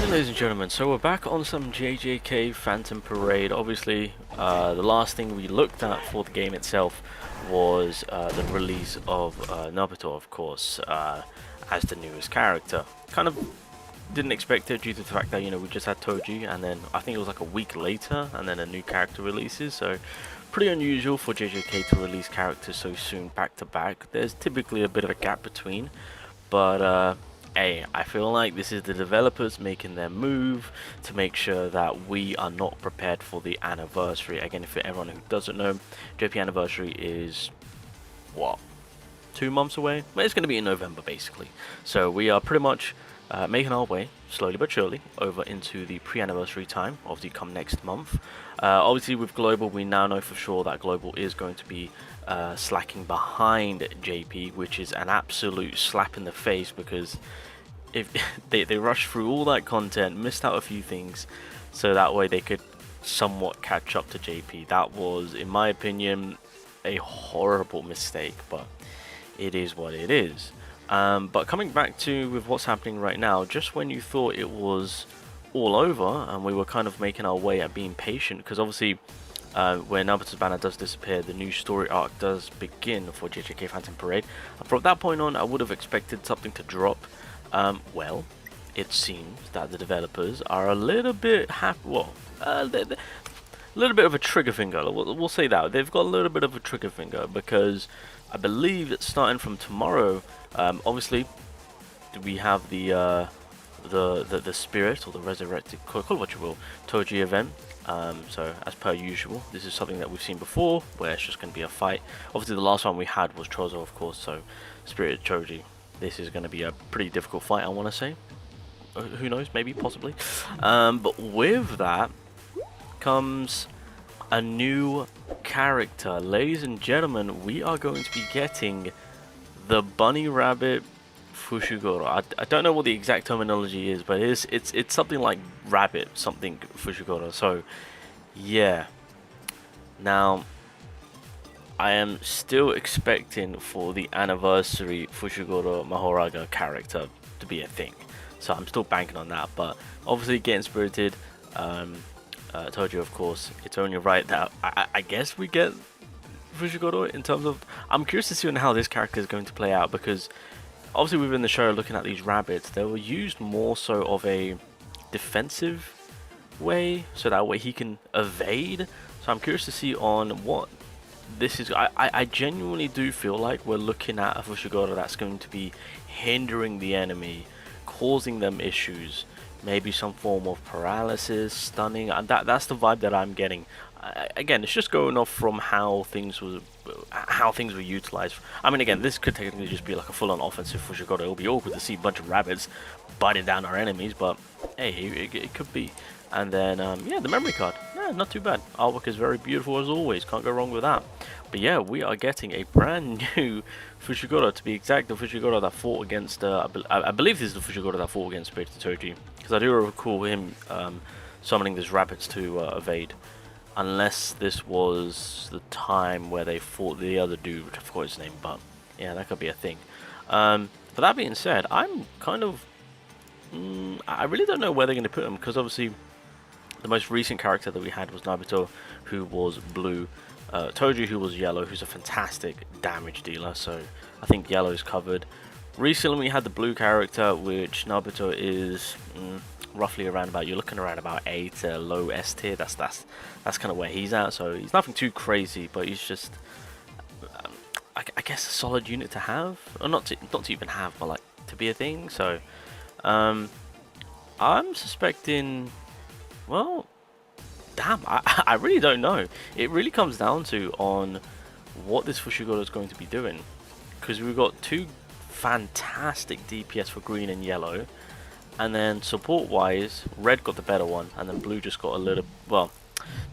Alright, ladies and gentlemen, so we're back on some JJK Phantom Parade. Obviously, the last thing we looked at for the game itself was the release of Naruto, of course, as the newest character. Kind of didn't expect it due to the fact that, you know, we just had Toji, and then I think it was like a week later, and then a new character releases, so pretty unusual for JJK to release characters so soon back to back. There's typically a bit of a gap between, but hey, I feel like this is the developers making their move to make sure that we are not prepared for the anniversary. Again, for everyone who doesn't know, JP anniversary is, what, 2 months away? Well, it's going to be in November, basically. So we are pretty much making our way, slowly but surely, over into the pre-anniversary time of the come next month. Obviously, with Global, we now know for sure that Global is going to be slacking behind JP, which is an absolute slap in the face, because if they rushed through all that content, missed out a few things, so that way they could somewhat catch up to JP. That was, in my opinion, a horrible mistake, but it is what it is. But coming back to with what's happening right now, just when you thought it was all over and we were kind of making our way at being patient, because obviously when Naruto's banner does disappear, the new story arc does begin for JJK Phantom Parade. And from that point on, I would have expected something to drop. Well, it seems that the developers are a little bit a little bit of a trigger finger. We'll say that they've got a little bit of a trigger finger, because I believe that starting from tomorrow, obviously we have the spirit, or the resurrected, call it what you will, Toji event. So as per usual, this is something that we've seen before, where it's just going to be a fight. Obviously the last one we had was Chozo, of course, so Spirit Toji. This is going to be a pretty difficult fight, I want to say. Who knows, maybe, possibly. But with that comes a new character. Ladies and gentlemen, we are going to be getting the Bunny Rabbit Fushiguro. I don't know what the exact terminology is, but it's something like rabbit something Fushiguro. So yeah, now I am still expecting for the anniversary Fushiguro Mahoraga character to be a thing, so I'm still banking on that. But obviously getting spirited, Toji, of course, it's only right that I guess we get Fushiguro. In terms of, I'm curious to see on how this character is going to play out, because obviously within the show, looking at these rabbits, they were used more so of a defensive way, so that way he can evade. So I'm curious to see on what this is. I genuinely do feel like we're looking at a Fushiguro that's going to be hindering the enemy, causing them issues, maybe some form of paralysis, stunning, and that's the vibe that I'm getting. Again, it's just going off from how things were utilized. I mean, again, this could technically just be like a full-on offensive Fushiguro. It'll be awkward to see a bunch of rabbits biting down our enemies, but hey, it could be. And then yeah, the memory card, yeah, not too bad. Artwork is very beautiful as always, can't go wrong with that. But yeah, we are getting a brand new Fushiguro, to be exact, the Fushiguro that fought against I believe this is the Fushiguro that fought against Spirit Toji, because I do recall him summoning these rabbits to evade, unless this was the time where they fought the other dude, which I forgot his name, but yeah, that could be a thing. But that being said, I'm kind of I really don't know where they're going to put him, because obviously the most recent character that we had was Naruto, who was blue, Toji, who was yellow, who's a fantastic damage dealer, so I think yellow is covered. Recently we had the blue character, which Naruto is roughly around about, you're looking around about A to low S tier. That's kind of where he's at, so he's nothing too crazy, but he's just I guess a solid unit to have, or not to even have, but like to be a thing. So I'm suspecting, well, damn, I really don't know. It really comes down to on what this Fushiguro is going to be doing, because we've got two fantastic DPS for green and yellow, and then support wise, red got the better one, and then blue just got a little, well,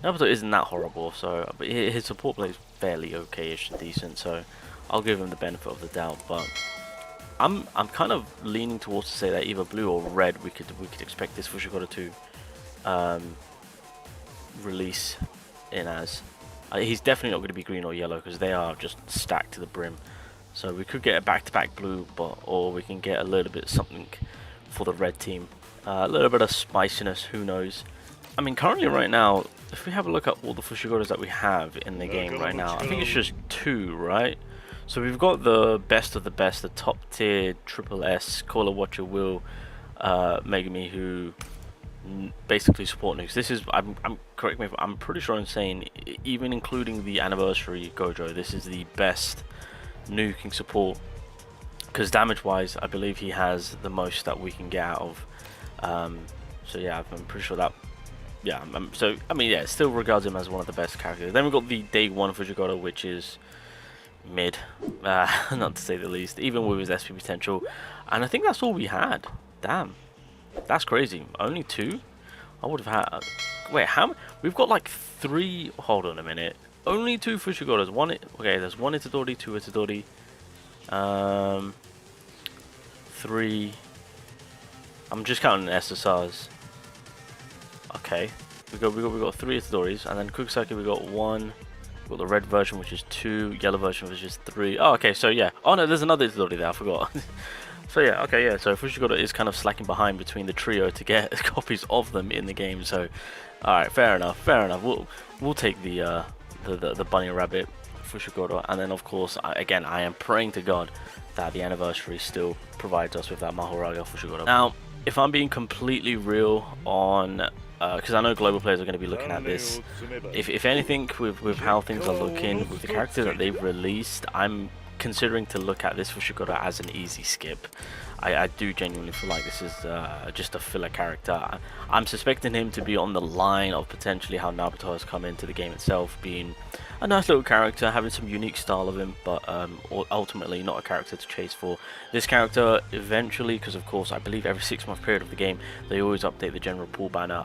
Naruto isn't that horrible, so but his support play is fairly okay-ish and decent, so I'll give him the benefit of the doubt. But I'm kind of leaning towards to say that either blue or red we could expect this Fushiguro to release in as. He's definitely not going to be green or yellow, because they are just stacked to the brim. So we could get a back-to-back blue, or we can get a little bit something for the red team. A little bit of spiciness, who knows. I mean, currently right now, if we have a look at all the Fushiguros that we have in the game right now, I think it's just 2, right? So we've got the best of the best, the top tier triple S, call it what you will, Megumi, who basically support nukes. This is, correct me if I'm pretty sure I'm saying, even including the anniversary Gojo, this is the best nuking support, because damage wise I believe he has the most that we can get out of. So yeah, I'm pretty sure that, yeah, so I mean, yeah, it still regards him as one of the best characters. Then we've got the day 1 Fujiguro, which is mid, not to say the least, even with his SP potential. And I think that's all we had. Damn, that's crazy. Only 2? I would have had, wait, how, we've got like 3, hold on a minute, only 2 Fushiguros. One, okay, there's 1 Itadori, 2 Itadori, 3, I'm just counting SSRs. Okay, we got 3 Itadoris, and then Kukusaki we got 1. We got the red version, which is 2. Yellow version, which is 3. Oh, okay, so yeah. Oh no, there's another Itadori there. I forgot. So yeah, okay, yeah. So Fushiguro is kind of slacking behind between the trio to get copies of them in the game. So, all right, fair enough, fair enough. We'll take the bunny rabbit Fushiguro, and then of course, again, I am praying to God that the anniversary still provides us with that Mahoraga Fushiguro. Now, if I'm being completely real on, because I know global players are going to be looking at this, if anything, with how things are looking, with the characters that they've released, I'm considering to look at this Fushiguro as an easy skip. I do genuinely feel like this is just a filler character. I'm suspecting him to be on the line of potentially how Naruto has come into the game itself, being a nice little character, having some unique style of him, but ultimately not a character to chase for. This character eventually, because of course I believe every 6-month period of the game they always update the general pool banner,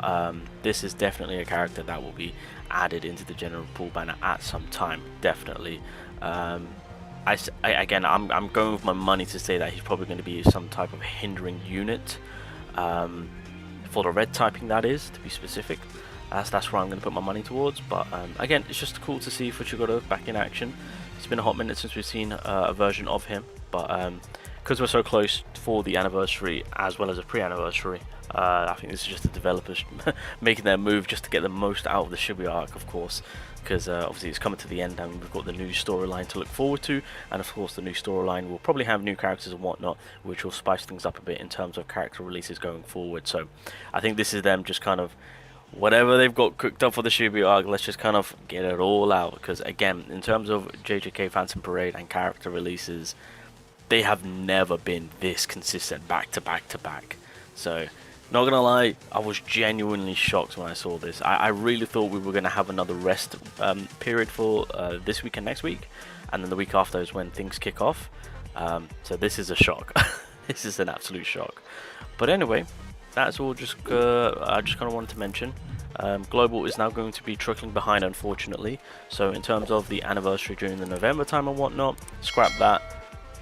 this is definitely a character that will be added into the general pool banner at some time, definitely. Again, I'm going with my money to say that he's probably going to be some type of hindering unit, for the red typing, that is, to be specific. That's where I'm going to put my money towards. But again, it's just cool to see Fushiguro back in action. It's been a hot minute since we've seen a version of him, but because we're so close for the anniversary as well as a pre-anniversary, I think this is just the developers making their move just to get the most out of the Shibuya arc, of course, because obviously it's coming to the end and we've got the new storyline to look forward to, and of course the new storyline will probably have new characters and whatnot, which will spice things up a bit in terms of character releases going forward. So I think this is them just kind of, whatever they've got cooked up for the Shibuya arc, let's just kind of get it all out, because again, in terms of JJK Phantom Parade and character releases, they have never been this consistent back to back to back. So not gonna lie, I was genuinely shocked when I saw this. I really thought we were gonna have another rest period for this week and next week, and then the week after is when things kick off. So this is a shock. This is an absolute shock. But anyway, that's all. Just I just kind of wanted to mention. Global is now going to be trickling behind, unfortunately. So in terms of the anniversary during the November time and whatnot, scrap that.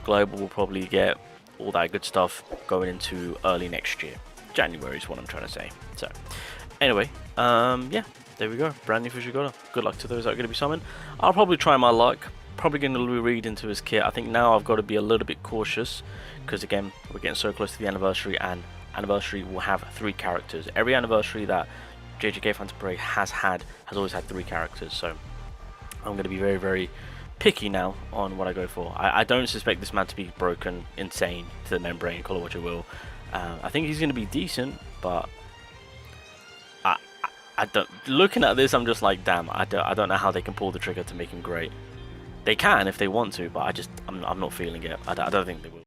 Global will probably get all that good stuff going into early next year. January is what I'm trying to say. So anyway, yeah, there we go. Brand new Fushiguro. Good luck to those that are going to be summoned. I'll probably try my luck. Probably going to read into his kit. I think now I've got to be a little bit cautious, because again, we're getting so close to the anniversary, and anniversary will have 3 characters. Every anniversary that JJK Phantom Parade has always had 3 characters. So I'm going to be very, very picky now on what I go for. I don't suspect this man to be broken, insane to the membrane, call it what you will. I think he's going to be decent, but I don't. Looking at this, I'm just like, damn. I don't know how they can pull the trigger to make him great. They can if they want to, but I'm not feeling it. I don't think they will.